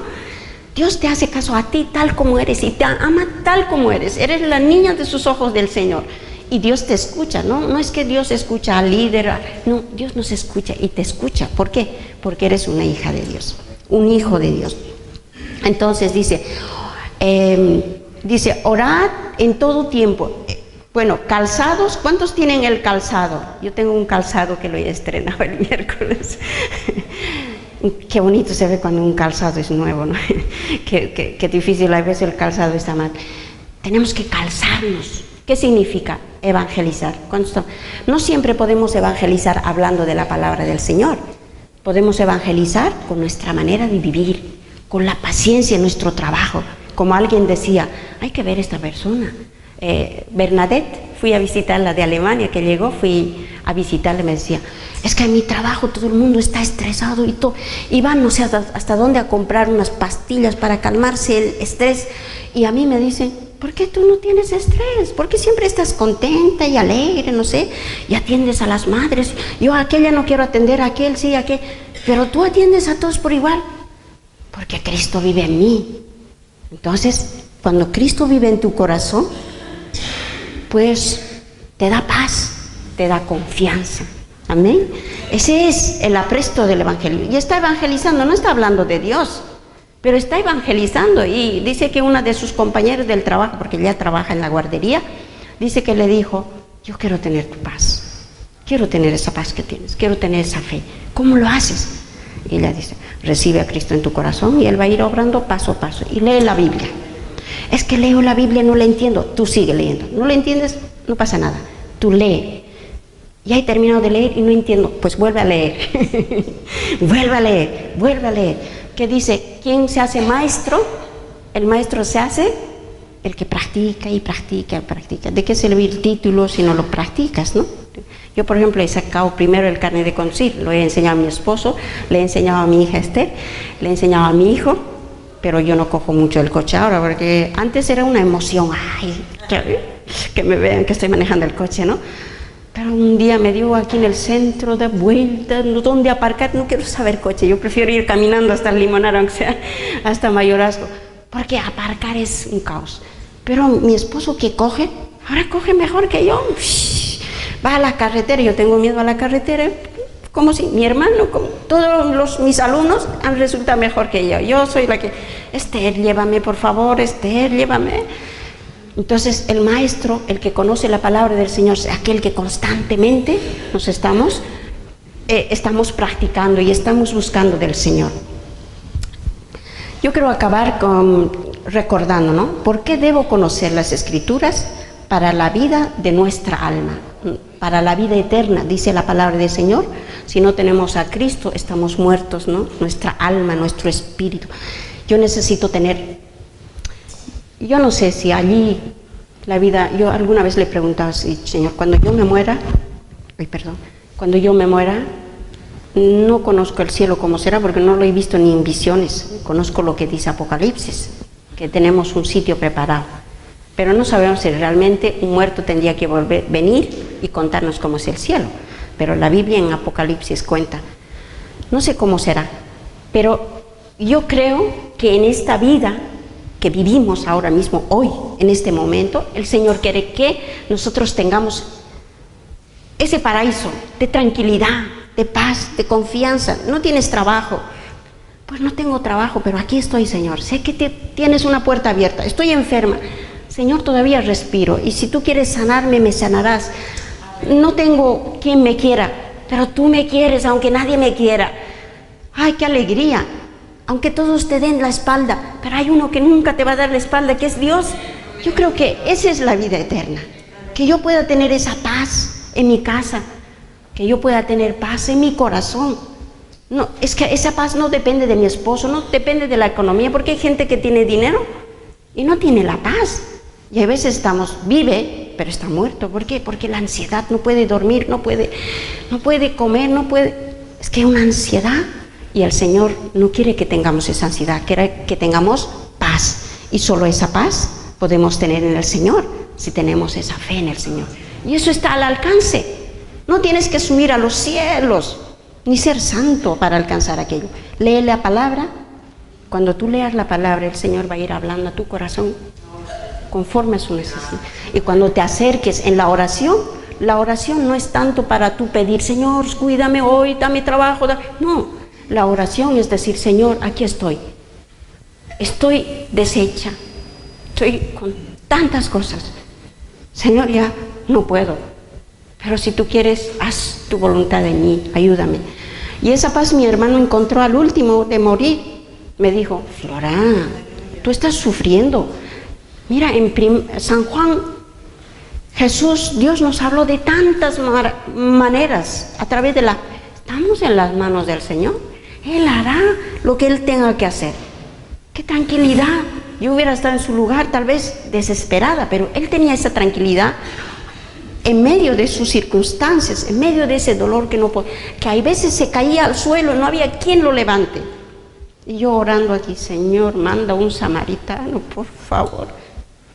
Dios te hace caso a ti tal como eres y te ama tal como eres la niña de sus ojos del Señor. Y Dios te escucha, ¿no? No es que Dios escucha al líder, no, Dios nos escucha y te escucha. ¿Por qué? Porque eres una hija de Dios, un hijo de Dios. Entonces dice, orad en todo tiempo. Bueno, calzados, ¿cuántos tienen el calzado? Yo tengo un calzado que lo he estrenado el miércoles. Qué bonito se ve cuando un calzado es nuevo, ¿no? Qué difícil a veces el calzado está mal. Tenemos que calzarnos. ¿Qué significa evangelizar? No siempre podemos evangelizar hablando de la palabra del Señor. Podemos evangelizar con nuestra manera de vivir, con la paciencia en nuestro trabajo. Como alguien decía, hay que ver a esta persona. Bernadette, fui a visitarla de Alemania, que llegó, fui a visitarla y me decía, es que en mi trabajo todo el mundo está estresado y van no sé hasta dónde a comprar unas pastillas para calmarse el estrés, y a mí me dicen, ¿por qué tú no tienes estrés? ¿Por qué siempre estás contenta y alegre, no sé, y atiendes a las madres? Yo a aquella no quiero atender, a aquel sí, a aquel, pero tú atiendes a todos por igual, porque Cristo vive en mí. Entonces, cuando Cristo vive en tu corazón, pues te da paz, te da confianza. Amén. Ese es el apresto del evangelio. Y está evangelizando, no está hablando de Dios, pero está evangelizando. Y dice que una de sus compañeras del trabajo, porque ella trabaja en la guardería, dice que le dijo, yo quiero tener tu paz, quiero tener esa paz que tienes, quiero tener esa fe. ¿Cómo lo haces? Y ella dice, recibe a Cristo en tu corazón y Él va a ir obrando paso a paso. Y lee la Biblia. Es que leo la Biblia, no la entiendo. Tú sigue leyendo. ¿No la entiendes? No pasa nada. Tú lee. Ya he terminado de leer y no entiendo. Pues vuelve a leer. Vuelve a leer, vuelve a leer. ¿Qué dice? ¿Quién se hace maestro? El maestro se hace el que practica y practica y practica. ¿De qué sirve el título si no lo practicas, no? Yo, por ejemplo, he sacado primero el carnet de conducir. Lo he enseñado a mi esposo, le he enseñado a mi hija Esther, le he enseñado a mi hijo. Pero yo no cojo mucho el coche ahora, porque antes era una emoción, ay, que me vean que estoy manejando el coche, ¿no? Pero un día me dio aquí en el centro de vuelta, ¿dónde aparcar? No quiero saber coche, yo prefiero ir caminando hasta el Limonar, aunque sea hasta Mayorazgo, porque aparcar es un caos. Pero mi esposo que coge, ahora coge mejor que yo, va a la carretera, yo tengo miedo a la carretera, como si mi hermano, como todos mis alumnos han resultado mejor que yo. Yo soy la que, Esther, llévame por favor, Esther, llévame. Entonces el maestro, el que conoce la palabra del Señor, es aquel que constantemente nos estamos practicando y estamos buscando del Señor. Yo quiero acabar recordando, ¿no? ¿Por qué debo conocer las Escrituras? Para la vida de nuestra alma, para la vida eterna, dice la palabra del Señor. Si no tenemos a Cristo, estamos muertos, ¿no? Nuestra alma, nuestro espíritu. Yo necesito tener, yo no sé si allí la vida, yo alguna vez le preguntaba, Señor, cuando yo me muera, no conozco el cielo como será, porque no lo he visto ni en visiones, conozco lo que dice Apocalipsis, que tenemos un sitio preparado. Pero no sabemos si realmente un muerto tendría que venir y contarnos cómo es el cielo. Pero la Biblia en Apocalipsis cuenta. No sé cómo será, pero yo creo que en esta vida que vivimos ahora mismo, hoy, en este momento, el Señor quiere que nosotros tengamos ese paraíso de tranquilidad, de paz, de confianza. No tienes trabajo. Pues no tengo trabajo, pero aquí estoy, Señor. Sé que tienes una puerta abierta. Estoy enferma. Señor, todavía respiro. Y si tú quieres sanarme, me sanarás. No tengo quien me quiera, pero tú me quieres, aunque nadie me quiera. ¡Ay, qué alegría! Aunque todos te den la espalda, pero hay uno que nunca te va a dar la espalda, que es Dios. Yo creo que esa es la vida eterna. Que yo pueda tener esa paz en mi casa. Que yo pueda tener paz en mi corazón. No, es que esa paz no depende de mi esposo, no depende de la economía, porque hay gente que tiene dinero y no tiene la paz. Y a veces vive, pero está muerto. ¿Por qué? Porque la ansiedad, no puede dormir, no puede comer, es que es una ansiedad. Y el Señor no quiere que tengamos esa ansiedad, quiere que tengamos paz. Y solo esa paz podemos tener en el Señor, si tenemos esa fe en el Señor. Y eso está al alcance. No tienes que subir a los cielos, ni ser santo para alcanzar aquello. Lee la palabra. Cuando tú leas la palabra, el Señor va a ir hablando a tu corazón conforme a su necesidad. Y cuando te acerques en la oración no es tanto para tú pedir, Señor, cuídame hoy, dame trabajo. No. La oración es decir, Señor, aquí estoy deshecha, estoy con tantas cosas, Señor, ya no puedo, pero si tú quieres, haz tu voluntad en mí, ayúdame. Y esa paz mi hermano encontró al último de morir. Me dijo, Flora, tú estás sufriendo. Mira, en San Juan, Dios nos habló de tantas maneras a través de estamos en las manos del Señor. Él hará lo que Él tenga que hacer. ¡Qué tranquilidad! Yo hubiera estado en su lugar tal vez desesperada, pero Él tenía esa tranquilidad en medio de sus circunstancias, en medio de ese dolor que hay veces se caía al suelo y no había quien lo levante. Y yo orando aquí, Señor, manda un samaritano, por favor.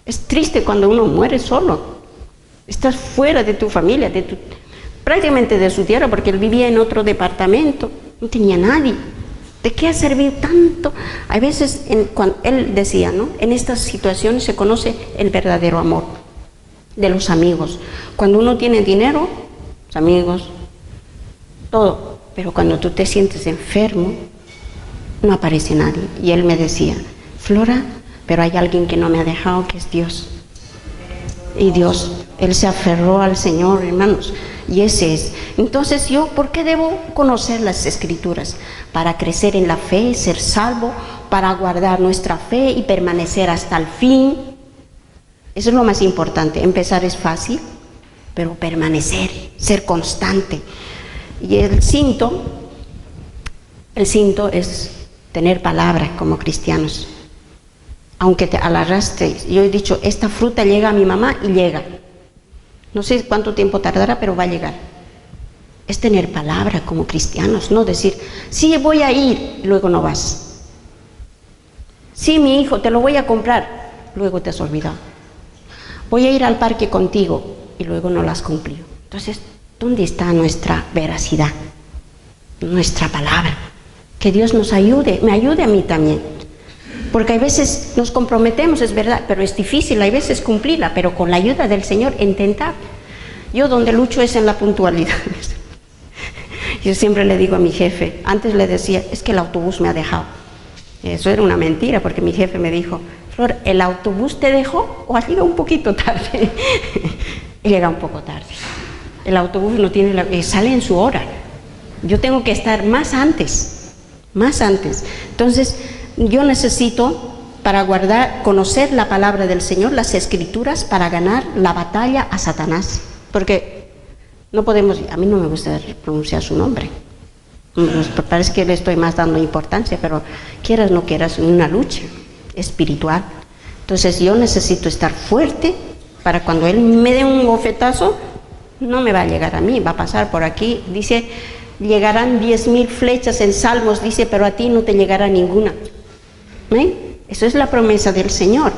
Es triste cuando uno muere solo. Estás fuera de tu familia, prácticamente de su tierra, porque él vivía en otro departamento. No tenía nadie. ¿De qué ha servido tanto? Hay veces, cuando él decía, ¿no? En estas situaciones se conoce el verdadero amor de los amigos. Cuando uno tiene dinero, los amigos, todo. Pero cuando tú te sientes enfermo, no aparece nadie. Y él me decía, Flora, pero hay alguien que no me ha dejado, que es Dios. Y Dios, él se aferró al Señor, hermanos. Y ese es. Entonces yo, ¿por qué debo conocer las Escrituras? Para crecer en la fe, ser salvo, para guardar nuestra fe y permanecer hasta el fin. Eso es lo más importante. Empezar es fácil, pero permanecer, ser constante. Y el cinto es tener palabra como cristianos. Aunque te alarrastres. Yo he dicho, esta fruta llega a mi mamá y llega. No sé cuánto tiempo tardará, pero va a llegar. Es tener palabra como cristianos, no decir, sí, voy a ir, luego no vas. Sí, mi hijo, te lo voy a comprar, luego te has olvidado. Voy a ir al parque contigo y luego no lo has cumplido. Entonces, ¿dónde está nuestra veracidad? Nuestra palabra. Que Dios nos ayude, me ayude a mí también. Porque hay veces nos comprometemos, es verdad, pero es difícil, hay veces cumplirla, pero con la ayuda del Señor intentar. Yo donde lucho es en la puntualidad. Yo siempre le digo a mi jefe, antes le decía, es que el autobús me ha dejado. Eso era una mentira, porque mi jefe me dijo, Flor, ¿el autobús te dejó o has llegado un poquito tarde? He llegado un poco tarde. El autobús no tiene sale en su hora. Yo tengo que estar más antes. Entonces, yo necesito, para conocer la palabra del Señor, las Escrituras, para ganar la batalla a Satanás. Porque no podemos, a mí no me gusta pronunciar su nombre. Parece que le estoy más dando importancia, pero quieras o no quieras, en una lucha espiritual. Entonces yo necesito estar fuerte para cuando Él me dé un bofetazo, no me va a llegar a mí, va a pasar por aquí. Dice, llegarán 10,000 flechas en Salmos, dice, pero a ti no te llegará ninguna. ¿Amén? Eso es la promesa del Señor.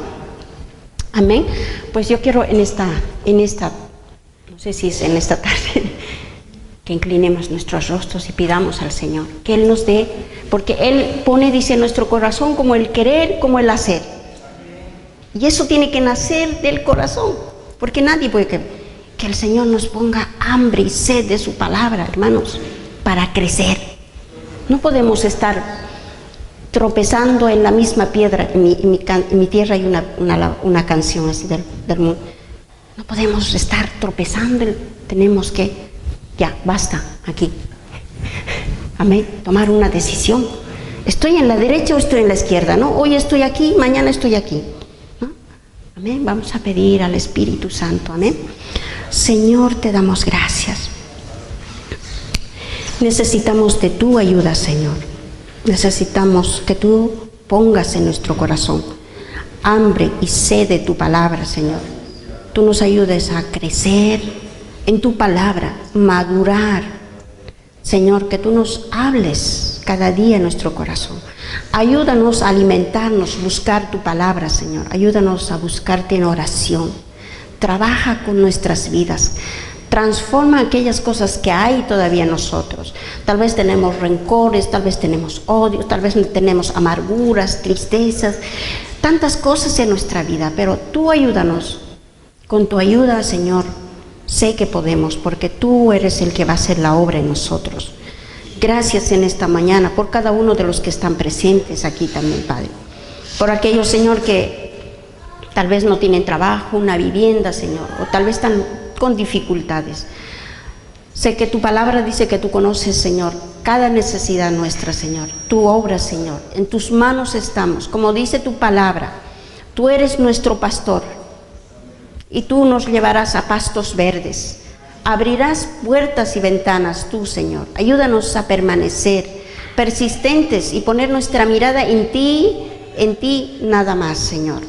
Amén. Pues yo quiero en esta, no sé si es en esta tarde, que inclinemos nuestros rostros y pidamos al Señor que Él nos dé, porque Él pone, dice, en nuestro corazón como el querer, como el hacer. Y eso tiene que nacer del corazón, porque nadie puede que el Señor nos ponga hambre y sed de su palabra, hermanos, para crecer. No podemos estar tropezando en la misma piedra. En mi tierra hay una canción así del mundo. No podemos estar tropezando, tenemos que, ya, basta, aquí. Amén, tomar una decisión. ¿Estoy en la derecha o estoy en la izquierda? ¿No? Hoy estoy aquí, mañana estoy aquí. ¿No? Amén, vamos a pedir al Espíritu Santo, amén. Señor, te damos gracias. Necesitamos de tu ayuda, Señor. Necesitamos que tú pongas en nuestro corazón hambre y sed de tu palabra, Señor. Tú nos ayudes a crecer en tu palabra, madurar. Señor, que tú nos hables cada día en nuestro corazón. Ayúdanos a alimentarnos, buscar tu palabra, Señor. Ayúdanos a buscarte en oración. Trabaja con nuestras vidas. Transforma aquellas cosas que hay todavía en nosotros. Tal vez tenemos rencores, tal vez tenemos odios, tal vez tenemos amarguras, tristezas, tantas cosas en nuestra vida. Pero tú ayúdanos. Con tu ayuda, Señor, sé que podemos, porque tú eres el que va a hacer la obra en nosotros. Gracias en esta mañana por cada uno de los que están presentes aquí también, Padre. Por aquellos, Señor, que tal vez no tienen trabajo, una vivienda, Señor, o tal vez están con dificultades. Sé que tu palabra dice que tú conoces, Señor, cada necesidad nuestra, Señor. Tu obra, Señor, en tus manos estamos. Como dice tu palabra, tú eres nuestro pastor y tú nos llevarás a pastos verdes. Abrirás puertas y ventanas tú, Señor. Ayúdanos a permanecer persistentes y poner nuestra mirada en ti nada más, Señor.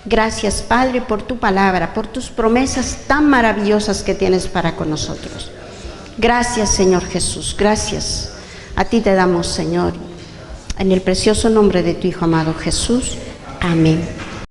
Gracias, Padre, por tu palabra, por tus promesas tan maravillosas que tienes para con nosotros. Gracias, Señor Jesús, gracias. A ti te damos, Señor, en el precioso nombre de tu Hijo amado Jesús. Amén.